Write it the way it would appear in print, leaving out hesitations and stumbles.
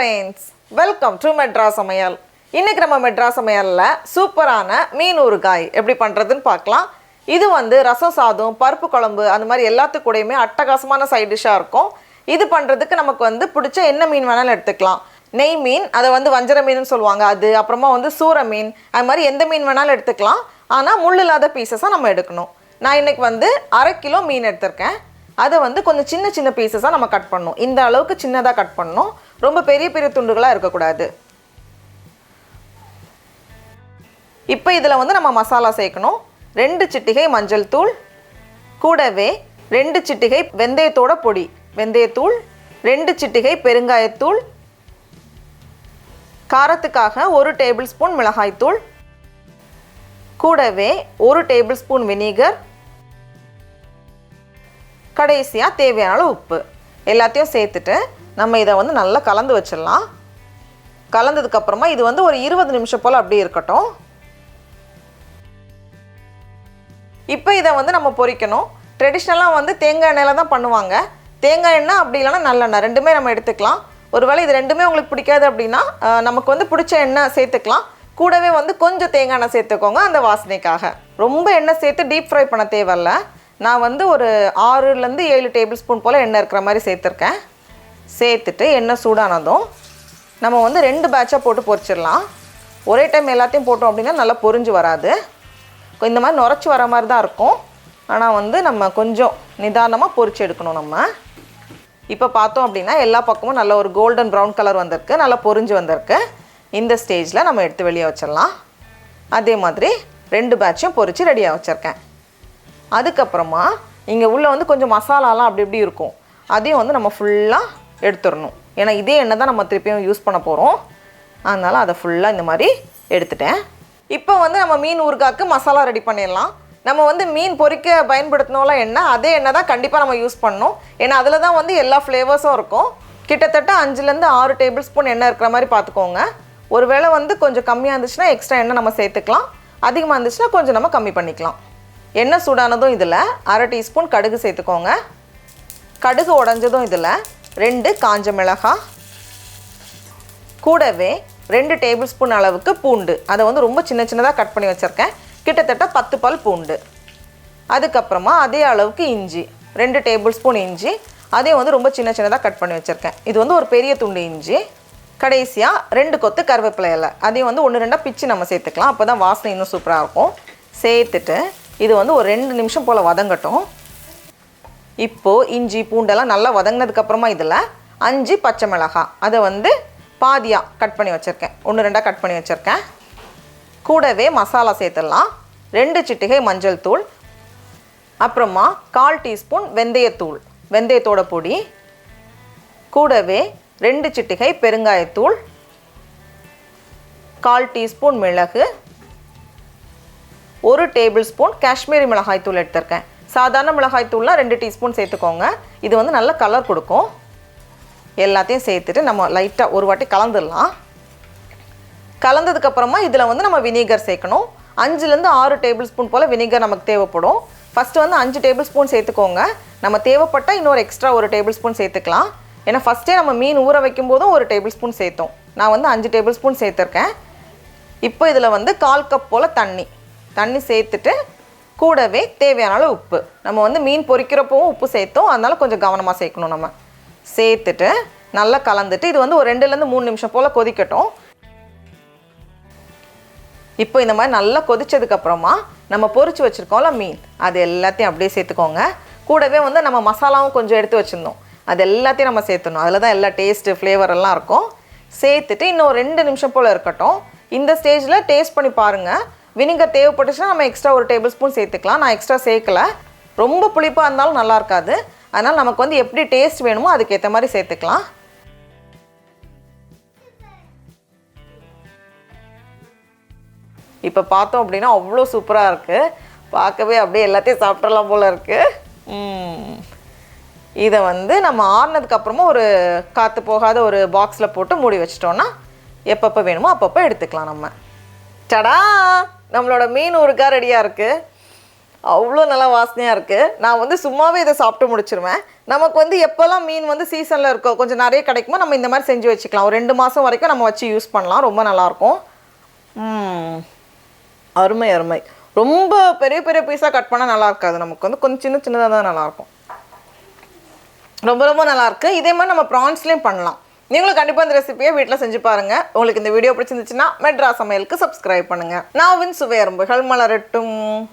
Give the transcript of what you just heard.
Friends, welcome to Madras சமையல். இன்றைக்கி நம்ம மெட்ராஸ் சமையலில் சூப்பரான மீன் ஊறுகாய் எப்படி பண்ணுறதுன்னு பார்க்கலாம். இது ரசம் சாதம், பருப்பு குழம்பு அந்த மாதிரி எல்லாத்துக்கூடையுமே அட்டகாசமான சைட் டிஷ்ஷாக இருக்கும். இது பண்ணுறதுக்கு நமக்கு பிடிச்ச என்ன மீன் வேணாலும் எடுத்துக்கலாம். நெய் மீன், அதை வஞ்சர மீன் சொல்லுவாங்க, அது அப்புறமா சூர மீன், அது மாதிரி எந்த மீன் வேணாலும் எடுத்துக்கலாம். ஆனால் முள் இல்லாத பீசஸாக நம்ம எடுக்கணும். நான் இன்றைக்கி 1/2 கிலோ மீன் எடுத்திருக்கேன். அதை கொஞ்சம் சின்ன சின்ன பீசஸாக நம்ம கட் பண்ணணும். இந்த அளவுக்கு சின்னதாக கட் பண்ணணும், ரொம்ப பெரிய பெரிய துண்டுகளாக இருக்கக்கூடாது. இப்போ இதில் நம்ம மசாலா சேர்க்கணும். 2 சிட்டிகை மஞ்சள் தூள், கூடவே 2 சிட்டிகை வெந்தயத்தோட பொடி வெந்தயத்தூள், 2 சிட்டிகை பெருங்காயத்தூள், காரத்துக்காக 1 டேபிள் ஸ்பூன் மிளகாய்த்தூள், கூடவே 1 டேபிள் ஸ்பூன் வினிகர், கடைசியாக தேவையான அளவு உப்பு எல்லாத்தையும் சேர்த்துட்டு நம்ம இதை நல்லா கலந்து வச்சிடலாம். கலந்ததுக்கப்புறமா இது ஒரு 20 நிமிஷம் போல் அப்படியே இருக்கட்டும். இப்போ இதை நம்ம பொரிக்கணும். ட்ரெடிஷ்னலாக தேங்காய் எண்ணெயில் தான் பண்ணுவாங்க. தேங்காய் எண்ணெய் அப்படி இல்லைன்னா நல்லெண்ணெய், ரெண்டுமே நம்ம எடுத்துக்கலாம். ஒருவேளை இது ரெண்டுமே உங்களுக்கு பிடிக்காது அப்படின்னா நமக்கு பிடிச்ச எண்ணெய் சேர்த்துக்கலாம். கூடவே கொஞ்சம் தேங்காய் எண்ணெய் சேர்த்துக்கோங்க அந்த வாசனைக்காக. ரொம்ப எண்ணெய் சேர்த்து டீப் ஃப்ரை பண்ண தேவையில்ல. நான் ஒரு 6லேருந்து 7 டேபிள் ஸ்பூன் போல் எண்ணெய் இருக்கிற மாதிரி சேர்த்துருக்கேன். சேர்த்துட்டு எண்ணெய் சூடானதும் நம்ம 2 பேட்சாக போட்டு பொரிச்சிடலாம். ஒரே டைம் எல்லாத்தையும் போட்டோம் அப்படின்னா நல்லா பொரிஞ்சு வராது. இந்த மாதிரி நுரைச்சி வர மாதிரி தான் இருக்கும். ஆனால் நம்ம கொஞ்சம் நிதானமாக பொரிச்சு எடுக்கணும். நம்ம இப்போ பார்த்தோம் அப்படின்னா எல்லா பக்கமும் நல்ல ஒரு கோல்டன் ப்ரௌன் கலர் வந்திருக்கு, நல்லா பொரிஞ்சு வந்திருக்கு. இந்த ஸ்டேஜில் நம்ம எடுத்து வெளியே வச்சிடலாம். அதே மாதிரி 2 பேட்சையும் பொரித்து ரெடியாக வச்சுருக்கேன். அதுக்கப்புறமா இங்கே உள்ளே கொஞ்சம் மசாலாலாம் அப்படி இப்படி இருக்கும், அதையும் நம்ம ஃபுல்லாக எடுத்துடணும். ஏன்னா இதே எண்ணெய் தான் நம்ம திருப்பியும் யூஸ் பண்ண போகிறோம். அதனால் அதை ஃபுல்லாக இந்த மாதிரி எடுத்துட்டேன். இப்போ நம்ம மீன் ஊறுகாய்க்கு மசாலா ரெடி பண்ணிடலாம். நம்ம மீன் பொரிக்க பயன்படுத்தினோம்ல எண்ணெய், அதே எண்ணெய் தான் கண்டிப்பாக நம்ம யூஸ் பண்ணணும். ஏன்னா அதில் தான் எல்லா ஃப்ளேவர்ஸும் இருக்கும். கிட்டத்தட்ட 5லேருந்து 6 டேபிள் ஸ்பூன் எண்ணெய் இருக்கிற மாதிரி பார்த்துக்கோங்க. ஒருவேளை கொஞ்சம் கம்மியாக இருந்துச்சுன்னா எக்ஸ்ட்ரா எண்ணெய் நம்ம சேர்த்துக்கலாம், அதிகமாக இருந்துச்சுன்னா கொஞ்சம் நம்ம கம்மி பண்ணிக்கலாம். எண்ணெய் சூடானதும் இதில் 1/2 டீஸ்பூன் கடுகு சேர்த்துக்கோங்க. கடுகு உடஞ்சதும் இதில் 2 காஞ்ச மிளகாய், கூடவே 2 டேபிள் ஸ்பூன் அளவுக்கு பூண்டு, அதை ரொம்ப சின்ன சின்னதாக கட் பண்ணி வச்சுருக்கேன். கிட்டத்தட்ட 10 பல் பூண்டு. அதுக்கப்புறமா அதே அளவுக்கு இஞ்சி, 2 டேபிள் ஸ்பூன் இஞ்சி, அதே ரொம்ப சின்ன சின்னதாக கட் பண்ணி வச்சுருக்கேன். இது ஒரு பெரிய துண்டு இஞ்சி. கடைசியாக 2 கொத்து கருவேப்பிலை இலை, அதையும் 1-2 பிச்சு நம்ம சேர்த்துக்கலாம். அப்போ தான் வாசனை இன்னும் சூப்பராக இருக்கும். சேர்த்துட்டு இது ஒரு 2 நிமிஷம் போல் வதங்கட்டும். இப்போது இஞ்சி பூண்டெல்லாம் நல்லா வதங்கினதுக்கப்புறமா இதில் 5 பச்சை மிளகாய், அதை பாதியாக கட் பண்ணி வச்சுருக்கேன், 1-2 கட் பண்ணி வச்சுருக்கேன். கூடவே மசாலா சேர்த்துடலாம். 2 சிட்டிகை மஞ்சள் தூள், அப்புறமா 1/4 டீஸ்பூன் வெந்தயத்தூள் வெந்தயத்தோட பொடி, கூடவே 2 சிட்டிகை பெருங்காயத்தூள், 1/4 டீஸ்பூன் மிளகு, 1 டேபிள் ஸ்பூன் காஷ்மீரி மிளகாய் தூள் எடுத்திருக்கேன். சாதாரண மிளகாய் தூள்லாம் 2 டீஸ்பூன் சேர்த்துக்கோங்க. இது நல்ல கலர் கொடுக்கும். எல்லாத்தையும் சேர்த்துட்டு நம்ம லைட்டாக ஒரு வாட்டி கலந்துடலாம். கலந்ததுக்கப்புறமா இதில் நம்ம வினிகர் சேர்க்கணும். 5லேருந்து 6 டேபிள் ஸ்பூன் போல் வினிகர் நமக்கு தேவைப்படும். ஃபஸ்ட்டு 5 டேபிள் ஸ்பூன் சேர்த்துக்கோங்க. நம்ம தேவைப்பட்டால் இன்னொரு எக்ஸ்ட்ரா 1 டேபிள் ஸ்பூன் சேர்த்துக்கலாம். ஏன்னா ஃபஸ்ட்டே நம்ம மீன் ஊற வைக்கும் போதும் 1 டேபிள் ஸ்பூன் சேர்த்தோம். நான் 5 டேபிள் ஸ்பூன் சேர்த்துருக்கேன். இப்போ இதில் 1/4 கப் போல் தண்ணி சேர்த்துட்டு கூடவே தேவையான அளவு உப்பு. நம்ம மீன் பொரிக்கிறப்பவும் உப்பு சேர்த்தோம், அதனால் கொஞ்சம் கவனமாக சேர்க்கணும். நம்ம சேர்த்துட்டு நல்லா கலந்துட்டு இது ஒரு 2லேருந்து 3 நிமிஷம் போல் கொதிக்கட்டும். இப்போ இந்த மாதிரி நல்லா கொதிச்சதுக்கப்புறமா நம்ம பொரிச்சு வச்சுருக்கோம்ல மீன், அது எல்லாத்தையும் அப்படியே சேர்த்துக்கோங்க. கூடவே நம்ம மசாலாவும் கொஞ்சம் எடுத்து வச்சுருந்தோம், அது எல்லாத்தையும் நம்ம சேர்த்துணும். அதில் தான் எல்லா டேஸ்ட்டு ஃப்ளேவர் எல்லாம் இருக்கும். சேர்த்துட்டு இன்னும் 2 நிமிஷம் போல் இருக்கட்டும். இந்த ஸ்டேஜில் டேஸ்ட் பண்ணி பாருங்கள். வினிகர் தேவைப்பட்டுச்சுன்னா நம்ம எக்ஸ்ட்ரா 1 டேபிள் ஸ்பூன் சேர்த்துக்கலாம். நான் எக்ஸ்ட்ரா சேர்க்கலை. ரொம்ப புளிப்பாக இருந்தாலும் நல்லா இருக்காது. அதனால் நமக்கு எப்படி டேஸ்ட் வேணுமோ அதுக்கேற்ற மாதிரி சேர்த்துக்கலாம். இப்போ பார்த்தோம் அப்படின்னா அவ்வளோ சூப்பராக இருக்குது. பார்க்கவே அப்படியே எல்லாத்தையும் சாப்பிட்றலாம் போல் இருக்குது. இதை நம்ம ஆறுனதுக்கப்புறமா ஒரு காற்று போகாத ஒரு பாக்ஸில் போட்டு மூடி வச்சிட்டோன்னா எப்பப்போ வேணுமோ அப்பப்போ எடுத்துக்கலாம். நம்ம டடா, நம்மளோட மீன் ஊறுகாய் ரெடியாக இருக்குது. அவ்வளோ நல்லா வாசனையாக இருக்குது. நான் வந்து சும்மாவே இதை சாப்பிட்டு முடிச்சிருவேன். நமக்கு வந்து எப்போல்லாம் மீன் வந்து சீசனில் இருக்கோ கொஞ்சம் நிறைய கிடைக்குமோ நம்ம இந்த மாதிரி செஞ்சு வச்சுக்கலாம். ஒரு 2 மாதம் வரைக்கும் நம்ம வச்சு யூஸ் பண்ணலாம். ரொம்ப நல்லாயிருக்கும். அருமை அருமை. ரொம்ப பெரிய பெரிய பீஸாக கட் பண்ணால் நல்லா இருக்காது. நமக்கு வந்து கொஞ்சம் சின்ன சின்னதாக தான் நல்லாயிருக்கும். ரொம்ப ரொம்ப நல்லாயிருக்கு. இதே மாதிரி நம்ம ப்ரான்ஸ்லேயும் பண்ணலாம். நீங்களும் கண்டிப்பாக இந்த ரெசிபியை வீட்டில் செஞ்சு பாருங்கள். உங்களுக்கு இந்த வீடியோ பிடிச்சிருந்துச்சுன்னா மெட்ராஸ் சமையலுக்கு சப்ஸ்கிரைப் பண்ணுங்கள். நாவின் சுவை அரும்புகள் மலரட்டும்.